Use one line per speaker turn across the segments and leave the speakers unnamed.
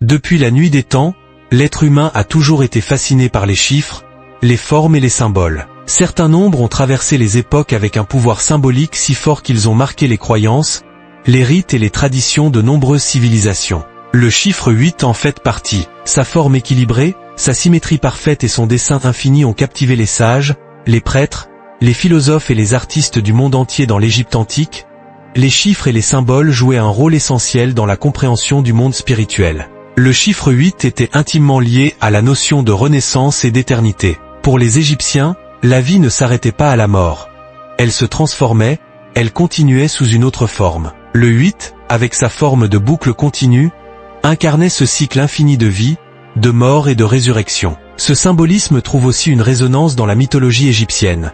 Depuis la nuit des temps, l'être humain a toujours été fasciné par les chiffres, les formes et les symboles. Certains nombres ont traversé les époques avec un pouvoir symbolique si fort qu'ils ont marqué les croyances, les rites et les traditions de nombreuses civilisations. Le chiffre 8 en fait partie. Sa forme équilibrée, sa symétrie parfaite et son dessin infini ont captivé les sages, les prêtres, les philosophes et les artistes du monde entier dans l'Égypte antique. Les chiffres et les symboles jouaient un rôle essentiel dans la compréhension du monde spirituel. Le chiffre 8 était intimement lié à la notion de renaissance et d'éternité. Pour les Égyptiens, la vie ne s'arrêtait pas à la mort. Elle se transformait, elle continuait sous une autre forme. Le 8, avec sa forme de boucle continue, incarnait ce cycle infini de vie, de mort et de résurrection. Ce symbolisme trouve aussi une résonance dans la mythologie égyptienne.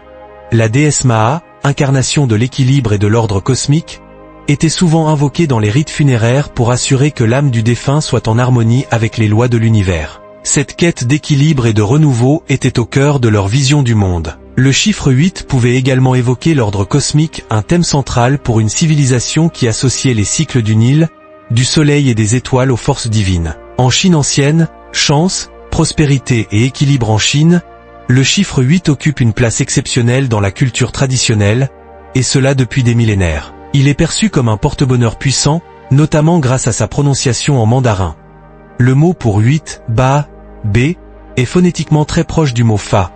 La déesse Maa, incarnation de l'équilibre et de l'ordre cosmique, était souvent invoquée dans les rites funéraires pour assurer que l'âme du défunt soit en harmonie avec les lois de l'univers. Cette quête d'équilibre et de renouveau était au cœur de leur vision du monde. Le chiffre 8 pouvait également évoquer l'ordre cosmique, un thème central pour une civilisation qui associait les cycles du Nil, du soleil et des étoiles aux forces divines. En Chine ancienne, chance, prospérité et équilibre en Chine, le chiffre 8 occupe une place exceptionnelle dans la culture traditionnelle, et cela depuis des millénaires. Il est perçu comme un porte-bonheur puissant, notamment grâce à sa prononciation en mandarin. Le mot pour 8, ba, b, est phonétiquement très proche du mot fa,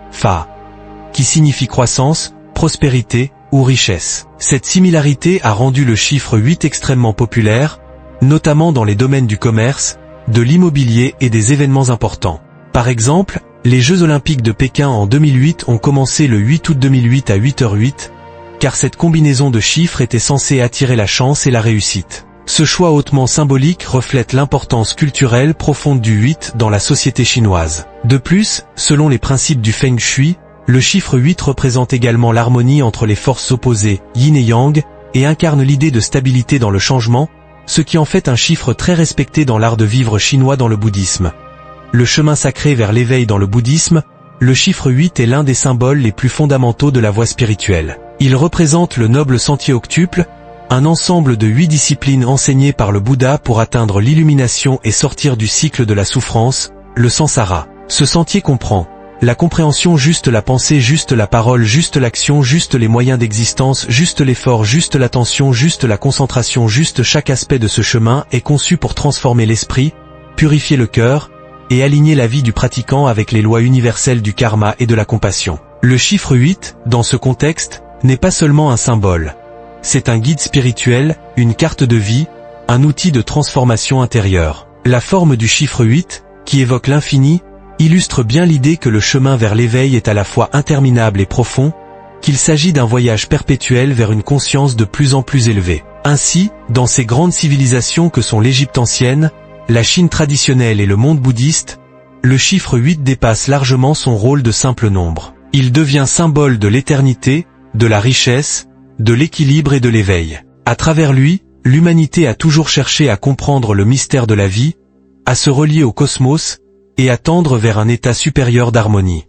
qui signifie croissance, prospérité ou richesse. Cette similarité a rendu le chiffre 8 extrêmement populaire, notamment dans les domaines du commerce, de l'immobilier et des événements importants. Par exemple, les Jeux Olympiques de Pékin en 2008 ont commencé le 8 août 2008 à 8h08, car cette combinaison de chiffres était censée attirer la chance et la réussite. Ce choix hautement symbolique reflète l'importance culturelle profonde du 8 dans la société chinoise. De plus, selon les principes du Feng Shui, le chiffre 8 représente également l'harmonie entre les forces opposées, yin et yang, et incarne l'idée de stabilité dans le changement, ce qui en fait un chiffre très respecté dans l'art de vivre chinois dans le bouddhisme. Le chemin sacré vers l'éveil dans le bouddhisme, le chiffre 8 est l'un des symboles les plus fondamentaux de la voie spirituelle. Il représente le noble sentier octuple, un ensemble de 8 disciplines enseignées par le Bouddha pour atteindre l'illumination et sortir du cycle de la souffrance, le samsara. Ce sentier comprend la compréhension juste, la pensée juste, la parole juste, l'action juste, les moyens d'existence juste, l'effort juste, l'attention juste, la concentration juste. Chaque aspect de ce chemin est conçu pour transformer l'esprit, purifier le cœur, et aligner la vie du pratiquant avec les lois universelles du karma et de la compassion. Le chiffre 8, dans ce contexte, n'est pas seulement un symbole. C'est un guide spirituel, une carte de vie, un outil de transformation intérieure. La forme du chiffre 8, qui évoque l'infini, illustre bien l'idée que le chemin vers l'éveil est à la fois interminable et profond, qu'il s'agit d'un voyage perpétuel vers une conscience de plus en plus élevée. Ainsi, dans ces grandes civilisations que sont l'Égypte ancienne, la Chine traditionnelle et le monde bouddhiste, le chiffre 8 dépasse largement son rôle de simple nombre. Il devient symbole de l'éternité, de la richesse, de l'équilibre et de l'éveil. À travers lui, l'humanité a toujours cherché à comprendre le mystère de la vie, à se relier au cosmos, et à tendre vers un état supérieur d'harmonie.